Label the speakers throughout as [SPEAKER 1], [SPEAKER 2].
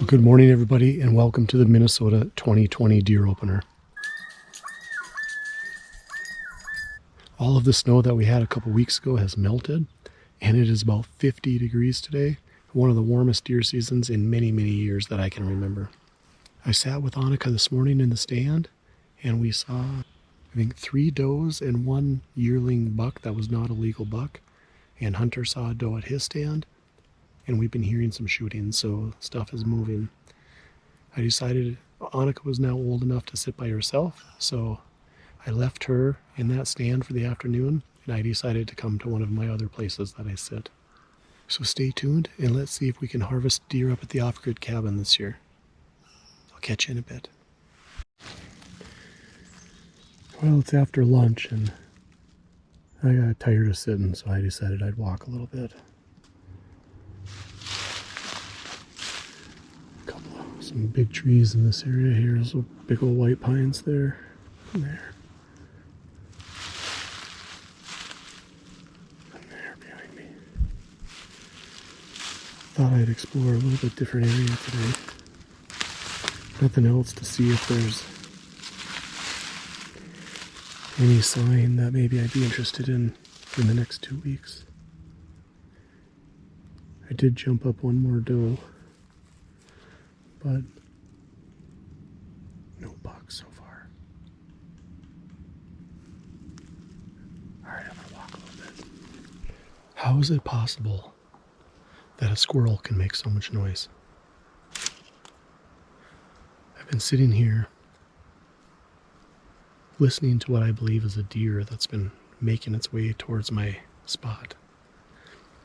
[SPEAKER 1] Well, good morning, everybody, and welcome to the Minnesota 2020 deer opener. All of the snow that we had a couple weeks ago has melted, and it is about 50 degrees today. One of the warmest deer seasons in many, many years that I can remember. I sat with Annika this morning in the stand, and we saw, I think, 3 does and 1 yearling buck that was not a legal buck. And Hunter saw a doe at his stand, and we've been hearing some shooting, so stuff is moving. I decided Annika was now old enough to sit by herself, so I left her in that stand for the afternoon, and I decided to come to one of my other places that I sit. So stay tuned, and let's see if we can harvest deer up at the off-grid cabin this year. I'll catch you in a bit. Well, it's after lunch, and I got tired of sitting, so I decided I'd walk a little bit. Some big trees in this area here. There's big old white pines there and there. And there behind me. Thought I'd explore a little bit different area today. Nothing else to see if there's any sign that maybe I'd be interested in the next 2 weeks. I did jump up one more doe, but no bucks so far. Alright, I'm gonna walk a little bit. How is it possible that a squirrel can make so much noise? I've been sitting here listening to what I believe is a deer that's been making its way towards my spot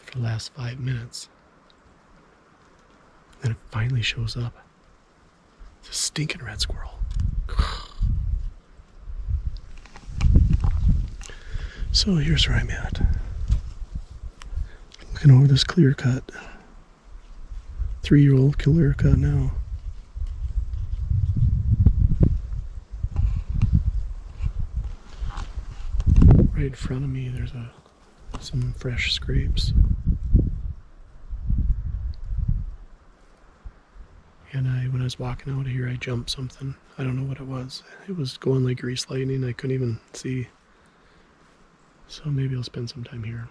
[SPEAKER 1] for the last 5 minutes. Then it finally shows up. It's a stinking red squirrel. So here's where I'm at. Looking over this clear cut. 3-year-old clear cut now. Right in front of me there's some fresh scrapes. And when I was walking out of here, I jumped something. I don't know what it was. It was going like grease lightning. I couldn't even see. So maybe I'll spend some time here.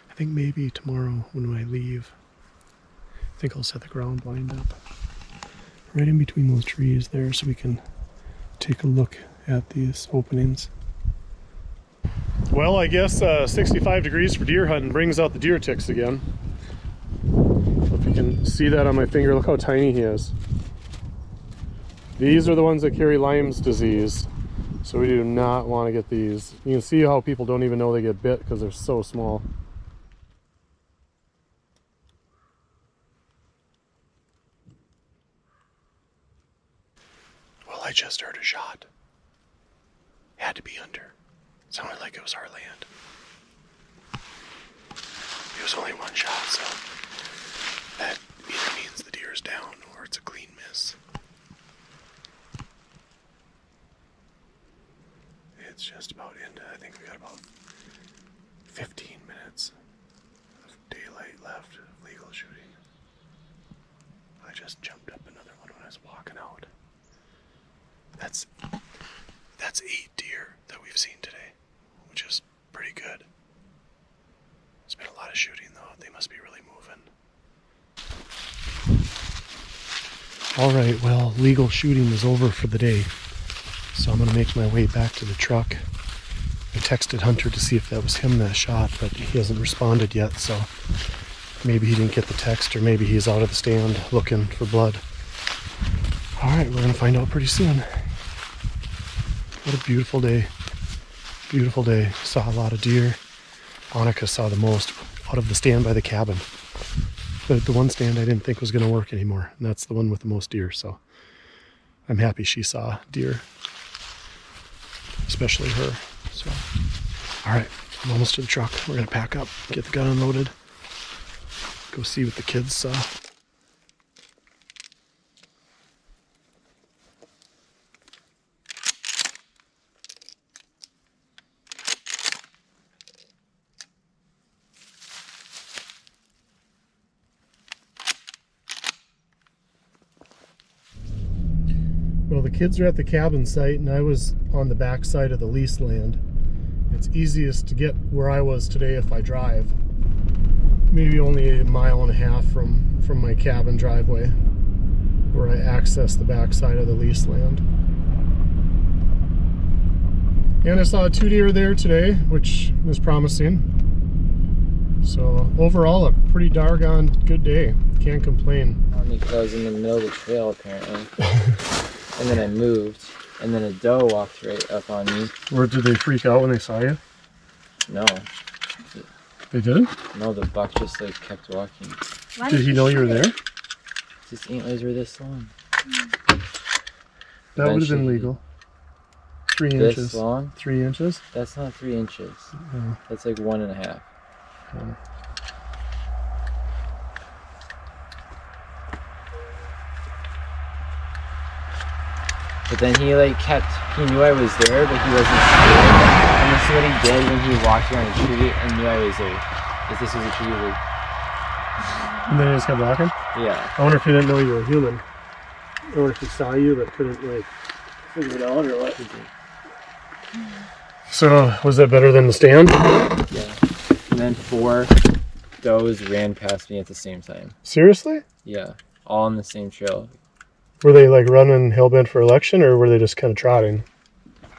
[SPEAKER 1] I think maybe tomorrow when I leave, I think I'll set the ground blind up right in between those trees there so we can take a look at these openings. Well, I guess 65 degrees for deer hunting brings out the deer ticks again. If you can see that on my finger, look how tiny he is. These are the ones that carry Lyme's disease, so we do not want to get these. You can see how people don't even know they get bit because they're so small. Well, I just heard a shot. Had to be under. Sounded like it was our land. It was only one shot, so that either means the deer is down or it's a clean miss. It's just about into, I think we got about 15 minutes of daylight left of legal shooting. I just jumped up another one when I was walking out. That's 8 deer that we've seen today, which is pretty good. It's been a lot of shooting though. They must be really moving. Alright, well, legal shooting is over for the day. So I'm going to make my way back to the truck. I texted Hunter to see if that was him that shot, but he hasn't responded yet, so maybe he didn't get the text, or maybe he's out of the stand looking for blood. Alright, we're going to find out pretty soon. What a beautiful day. Beautiful day. Saw a lot of deer. Annika saw the most out of the stand by the cabin. But the one stand I didn't think was going to work anymore, and that's the one with the most deer, so I'm happy she saw deer. Especially her. So, alright, I'm almost to the truck. We're going to pack up, get the gun unloaded, go see what the kids saw. kids are at the cabin site and I was on the back side of the lease land. It's easiest to get where I was today if I drive. Maybe only a mile and a half from my cabin driveway where I access the back side of the lease land. And I saw 2 deer there today, which was promising. So overall, a pretty doggone good day. Can't complain.
[SPEAKER 2] Because I was in the middle of the trail apparently. And then I moved, and then a doe walked right up on me.
[SPEAKER 1] Or did they freak out when they saw you?
[SPEAKER 2] No.
[SPEAKER 1] They didn't?
[SPEAKER 2] No, the buck just like kept walking.
[SPEAKER 1] Did he know you were there?
[SPEAKER 2] His antlers were this long.
[SPEAKER 1] That would have been legal. 3 inches.
[SPEAKER 2] This long?
[SPEAKER 1] 3 inches?
[SPEAKER 2] That's not 3 inches.
[SPEAKER 1] Oh.
[SPEAKER 2] That's like 1.5.
[SPEAKER 1] Oh.
[SPEAKER 2] But then he like he knew I was there, but he wasn't scared. And this is what he did when he walked around the tree and knew I was there. If this was a tree, like...
[SPEAKER 1] And then he just kept walking?
[SPEAKER 2] Yeah.
[SPEAKER 1] I wonder if he didn't know you were human. Or if he saw you but couldn't like figure it out or what. So was that better than the stand?
[SPEAKER 2] Yeah. And then 4 does ran past me at the same time.
[SPEAKER 1] Seriously?
[SPEAKER 2] Yeah. All on the same trail.
[SPEAKER 1] Were they like running hellbent for election, or were they just kind of trotting?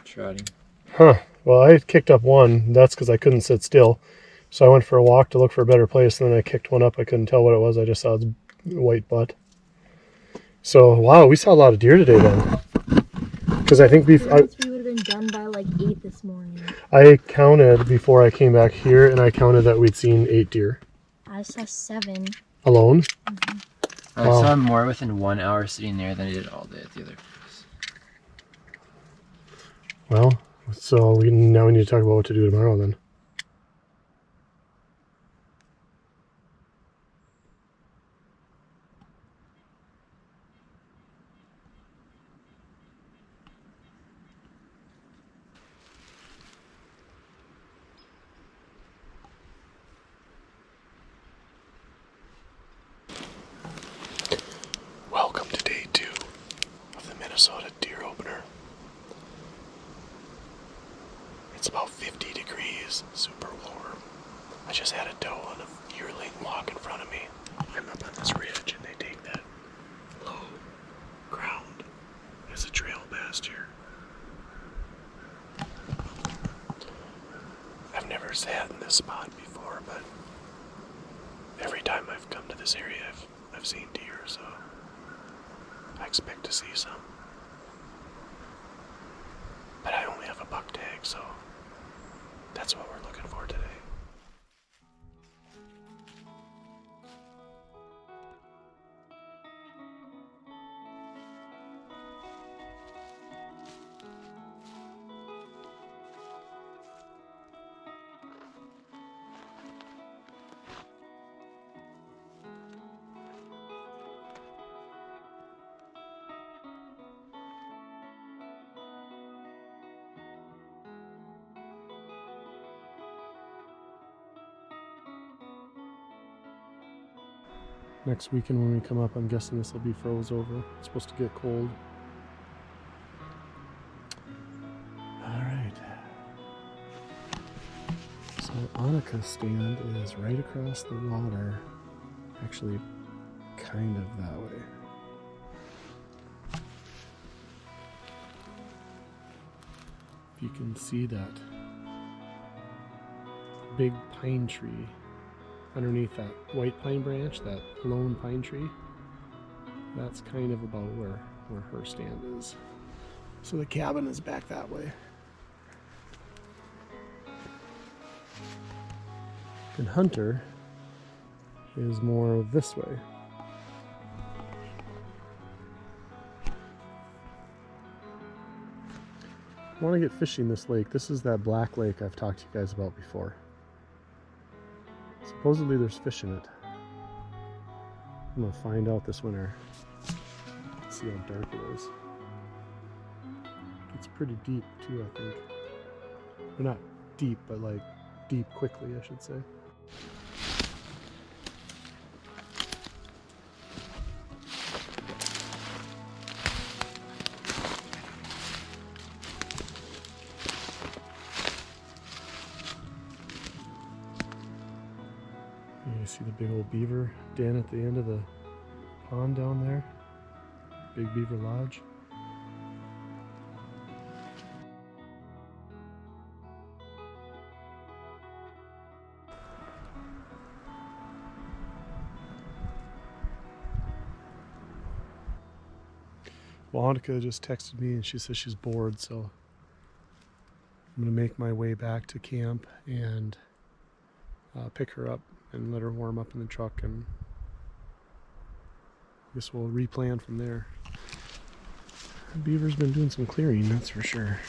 [SPEAKER 2] Trotting.
[SPEAKER 1] Huh. Well, I kicked up one. That's because I couldn't sit still. So I went for a walk to look for a better place, and then I kicked one up. I couldn't tell what it was. I just saw its white butt. So, wow, we saw a lot of deer today then. Because I think we would have been done by like 8 this morning. I counted before I came back here, and I counted that we'd seen 8 deer.
[SPEAKER 3] I saw 7.
[SPEAKER 1] Alone?
[SPEAKER 3] Mm-hmm.
[SPEAKER 2] I saw more within 1 hour sitting there than I did all day at the other place.
[SPEAKER 1] Well, so now we need to talk about what to do tomorrow then. Welcome to day 2 of the Minnesota deer opener. It's about 50 degrees, super warm. I just had a doe on a yearling walk in front of me. I'm up on this ridge and they take that low ground as a trail pasture. I've never sat in this spot before, but every time I've come to this area I've seen deer, so I expect to see some. But I only have a buck tag, so that's what we're looking for today. Next weekend when we come up, I'm guessing this will be froze over. It's supposed to get cold. Alright. So Annika's stand is right across the water. Actually, kind of that way. If you can see that big pine tree underneath that white pine branch, that lone pine tree, that's kind of about where her stand is. So the cabin is back that way. And Hunter is more this way. I want to get fishing this lake. This is that black lake I've talked to you guys about before. Supposedly there's fish in it. I'm gonna find out this winter. Let's see how dark it is. It's pretty deep too, I think. Or not deep, but like deep quickly, I should say. You see the big old beaver den at the end of the pond down there. Big Beaver Lodge. Monica just texted me and she says she's bored, so I'm going to make my way back to camp and pick her up and let her warm up in the truck, and I guess we'll replan from there. Beaver's been doing some clearing, that's for sure.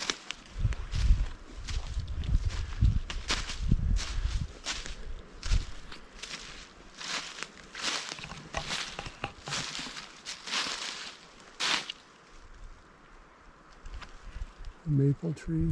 [SPEAKER 1] Maple tree.